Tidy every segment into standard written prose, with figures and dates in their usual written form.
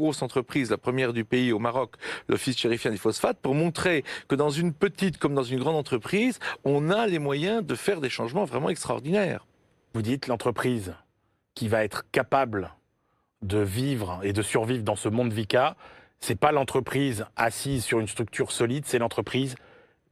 grosse entreprise, la première du pays au Maroc, l'Office chérifien des phosphates, pour montrer que dans une petite comme dans une grande entreprise, on a les moyens de faire des changements vraiment extraordinaires. Vous dites l'entreprise qui va être capable de vivre et de survivre dans ce monde VICA, c'est pas l'entreprise assise sur une structure solide, c'est l'entreprise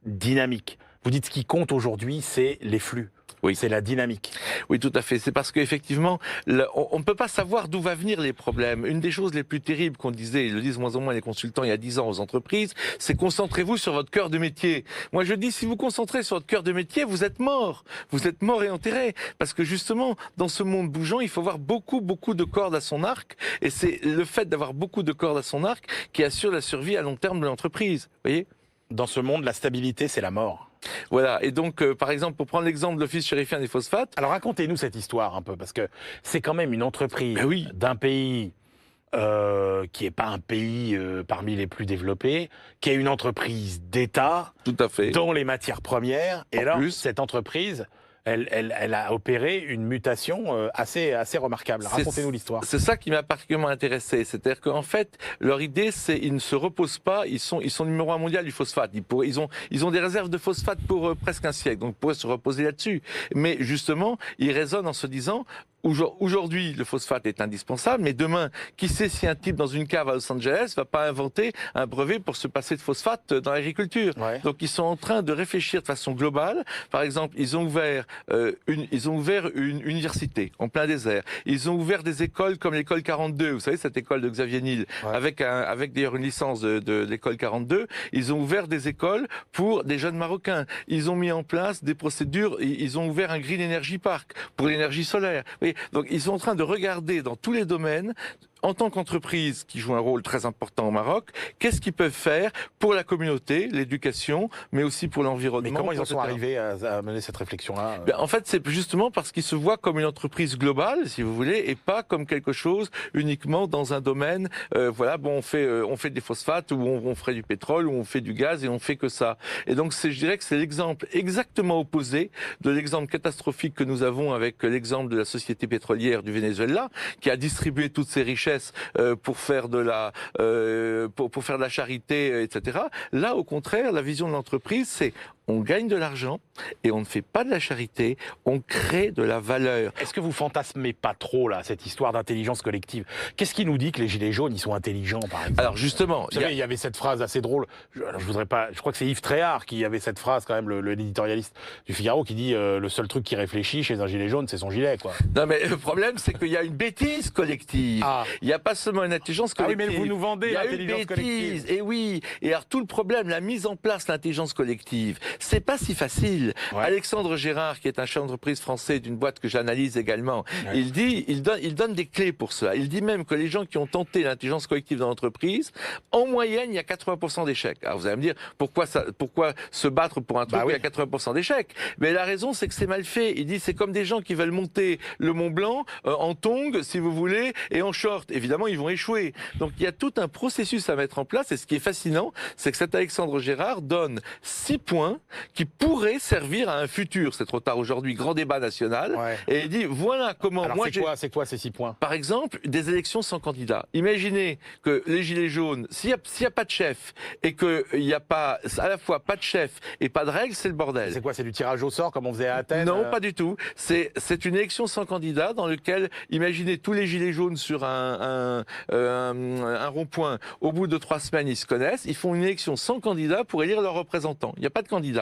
dynamique. Vous dites ce qui compte aujourd'hui, c'est les flux. Oui. C'est la dynamique. Oui, tout à fait. C'est parce qu'effectivement, on ne peut pas savoir d'où vont venir les problèmes. Une des choses les plus terribles qu'on disait, ils le disent moins en moins les consultants il y a 10 ans aux entreprises, c'est concentrez-vous sur votre cœur de métier. Moi, je dis, si vous concentrez sur votre cœur de métier, vous êtes mort. Vous êtes mort et enterré. Parce que justement, dans ce monde bougeant, il faut avoir beaucoup de cordes à son arc. Et c'est le fait d'avoir beaucoup de cordes à son arc qui assure la survie à long terme de l'entreprise. Vous voyez ? Dans ce monde, la stabilité, c'est la mort. Voilà, et donc, par exemple, pour prendre l'exemple de l'Office chérifien des phosphates... Alors racontez-nous cette histoire un peu, parce que c'est quand même une entreprise d'un pays qui n'est pas un pays parmi les plus développés, qui est une entreprise d'État, tout à fait, dans les matières premières, et alors cette entreprise... Elle a opéré une mutation assez remarquable. Racontez-nous l'histoire. C'est ça qui m'a particulièrement intéressé. C'est-à-dire qu'en fait, leur idée, c'est ils ne se reposent pas. Ils sont numéro 1 mondial du phosphate. Ils ont des réserves de phosphate pour presque un siècle. Donc, ils pourraient se reposer là-dessus. Mais justement, ils raisonnent en se disant... Aujourd'hui, le phosphate est indispensable, mais demain, qui sait si un type dans une cave à Los Angeles va pas inventer un brevet pour se passer de phosphate dans l'agriculture. Ouais. Donc, ils sont en train de réfléchir de façon globale. Par exemple, ils ont ouvert une université en plein désert. Ils ont ouvert des écoles comme l'école 42. Vous savez, cette école de Xavier Niel, avec d'ailleurs une licence de l'école 42. Ils ont ouvert des écoles pour des jeunes Marocains. Ils ont mis en place des procédures. Ils ont ouvert un Green Energy Park pour l'énergie solaire. Oui. Donc, ils sont en train de regarder dans tous les domaines, en tant qu'entreprise qui joue un rôle très important au Maroc, qu'est-ce qu'ils peuvent faire pour la communauté, l'éducation, mais aussi pour l'environnement. Mais comment ils en sont arrivés à mener cette réflexion-là En fait, c'est justement parce qu'ils se voient comme une entreprise globale, si vous voulez, et pas comme quelque chose uniquement dans un domaine. Voilà, bon, on fait des phosphates, ou on ferait du pétrole, ou on fait du gaz, et on fait que ça. Et donc, je dirais que c'est l'exemple exactement opposé de l'exemple catastrophique que nous avons avec l'exemple de la société pétrolière du Venezuela, qui a distribué toutes ses richesses pour faire de la charité, etc. Là, au contraire, la vision de l'entreprise, c'est on gagne de l'argent et on ne fait pas de la charité, on crée de la valeur. Est-ce que vous fantasmez pas trop là cette histoire d'intelligence collective? Qu'est-ce qui nous dit que les gilets jaunes ils sont intelligents, par exemple? Alors justement, vous savez, il y avait cette phrase assez drôle. Je crois que c'est Yves Tréhard qui avait cette phrase quand même, l'éditorialiste du Figaro, qui dit le seul truc qui réfléchit chez un gilet jaune, c'est son gilet, quoi. Non, mais le problème, c'est qu'il y a une bêtise collective. Ah. Il n'y a pas seulement une intelligence collective. Ah oui, mais vous nous vendez l'intelligence collective. Et oui. Et alors tout le problème, la mise en place de l'intelligence collective, c'est pas si facile. Ouais. Alexandre Gérard, qui est un chef d'entreprise français d'une boîte que j'analyse également, il donne des clés pour cela. Il dit même que les gens qui ont tenté l'intelligence collective dans l'entreprise, en moyenne, il y a 80% d'échecs. Alors vous allez me dire, pourquoi se battre pour un truc où il y a 80% d'échecs? Mais la raison, c'est que c'est mal fait. Il dit, c'est comme des gens qui veulent monter le Mont Blanc en tongs, si vous voulez, et en short. Évidemment, ils vont échouer. Donc il y a tout un processus à mettre en place. Et ce qui est fascinant, c'est que cet Alexandre Gérard donne 6 points qui pourrait servir à un futur, c'est trop tard aujourd'hui, grand débat national, et il dit, voilà comment... Alors c'est quoi ces 6 points? Par exemple, des élections sans candidat. Imaginez que les Gilets jaunes, s'il y a pas de chef, et qu'il n'y a pas, à la fois pas de chef et pas de règles, c'est le bordel. C'est quoi, c'est du tirage au sort, comme on faisait à Athènes? Non, pas du tout. C'est une élection sans candidat, dans lequel, imaginez tous les Gilets jaunes sur un rond-point, au bout de 3 semaines, ils se connaissent, ils font une élection sans candidat pour élire leurs représentants. Il n'y a pas de candidat.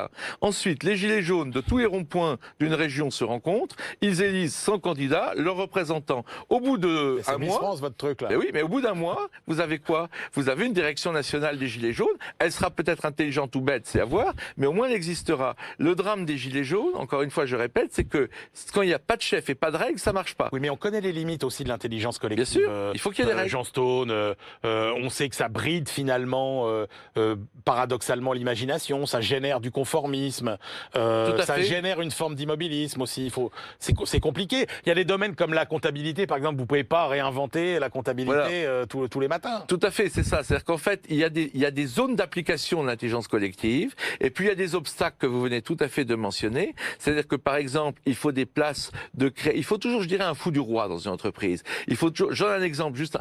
Ensuite, les Gilets jaunes de tous les ronds-points d'une région se rencontrent, ils élisent 100 candidats, leurs représentants. Au bout de un mois... C'est France, votre truc, là. Mais oui, mais au bout d'un mois, vous avez quoi? Vous avez une direction nationale des Gilets jaunes, elle sera peut-être intelligente ou bête, c'est à voir, mais au moins elle existera. Le drame des Gilets jaunes, encore une fois je répète, c'est que quand il n'y a pas de chef et pas de règles, ça marche pas. Oui, mais on connaît les limites aussi de l'intelligence collective. Bien sûr, il faut qu'il y ait des règles. Jean Stone, on sait que ça bride finalement, paradoxalement, l'imagination, ça génère du conformisme, Tout à ça fait. génère une forme d'immobilisme aussi. C'est compliqué. Il y a des domaines comme la comptabilité, par exemple, vous ne pouvez pas réinventer la comptabilité tous les matins. Tout à fait, c'est ça. C'est-à-dire qu'en fait, il y a des zones d'application de l'intelligence collective, et puis il y a des obstacles que vous venez tout à fait de mentionner. C'est-à-dire que, par exemple, il faut des places de créer. Il faut toujours, je dirais, un fou du roi dans une entreprise. Il faut toujours. J'en ai un exemple, juste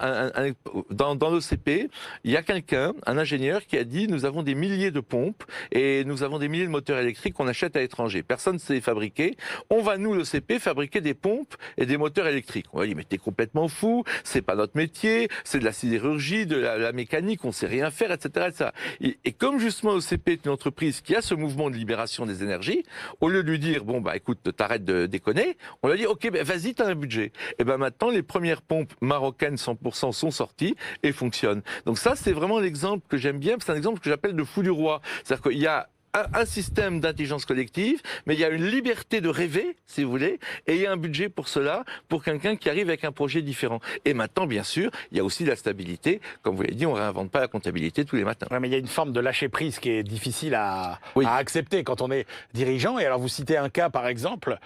dans l'OCP, il y a quelqu'un, un ingénieur, qui a dit nous avons des milliers de pompes et nous avons des milliers de moteurs électriques qu'on achète à l'étranger. Personne ne sait les fabriquer. On va, nous, l'OCP, fabriquer des pompes et des moteurs électriques. On va dire mais t'es complètement fou, c'est pas notre métier, c'est de la sidérurgie, de la mécanique, on sait rien faire, etc. etc. Et comme justement l'OCP est une entreprise qui a ce mouvement de libération des énergies, au lieu de lui dire bon bah écoute t'arrêtes de déconner, on lui a dit ok ben vas-y t'as un budget. Et ben maintenant les premières pompes marocaines 100% sont sorties et fonctionnent. Donc ça c'est vraiment l'exemple que j'aime bien, c'est un exemple que j'appelle de fou du roi. C'est-à-dire qu'il y a un système d'intelligence collective, mais il y a une liberté de rêver, si vous voulez, et il y a un budget pour cela, pour quelqu'un qui arrive avec un projet différent. Et maintenant, bien sûr, il y a aussi la stabilité. Comme vous l'avez dit, on ne réinvente pas la comptabilité tous les matins. Ouais, mais il y a une forme de lâcher-prise qui est difficile à accepter quand on est dirigeant. Et alors, vous citez un cas, par exemple,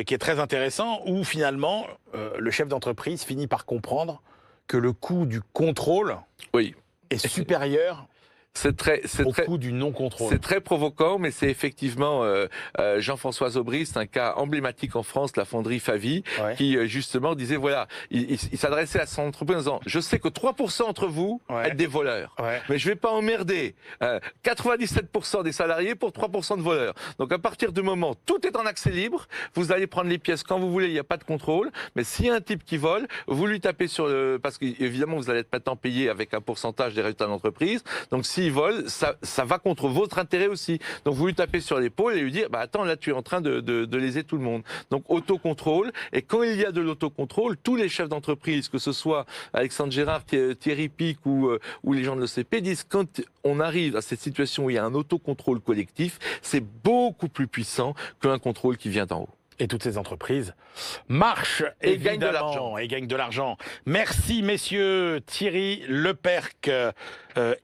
qui est très intéressant, où finalement, le chef d'entreprise finit par comprendre que le coût du contrôle est supérieur au coût du non-contrôle. C'est très provoquant, mais c'est effectivement Jean-François Aubry, c'est un cas emblématique en France, la fonderie Favi, qui justement disait, voilà, il s'adressait à son entreprise en disant, je sais que 3% d'entre vous êtes des voleurs, mais je ne vais pas emmerder 97% des salariés pour 3% de voleurs. Donc à partir du moment, tout est en accès libre, vous allez prendre les pièces quand vous voulez, il n'y a pas de contrôle, mais s'il y a un type qui vole, vous lui tapez sur le... Parce qu'évidemment, vous allez être maintenant payé avec un pourcentage des résultats de l'entreprise, donc s'il vole, ça va contre votre intérêt aussi. Donc vous lui tapez sur l'épaule et lui dire, bah attends, là tu es en train de léser tout le monde. Donc autocontrôle, et quand il y a de l'autocontrôle, tous les chefs d'entreprise, que ce soit Alexandre Gérard, Thierry Pic ou les gens de l'OCP, disent quand on arrive à cette situation où il y a un autocontrôle collectif, c'est beaucoup plus puissant qu'un contrôle qui vient d'en haut. Et toutes ces entreprises marchent et gagnent de l'argent. Merci messieurs. Thierry Lepercq,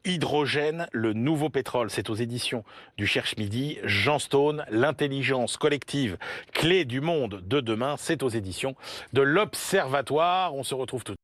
Hydrogène, le nouveau pétrole. C'est aux éditions du Cherche Midi. Jean Stone, l'intelligence collective, clé du monde de demain. C'est aux éditions de l'Observatoire. On se retrouve tout de suite.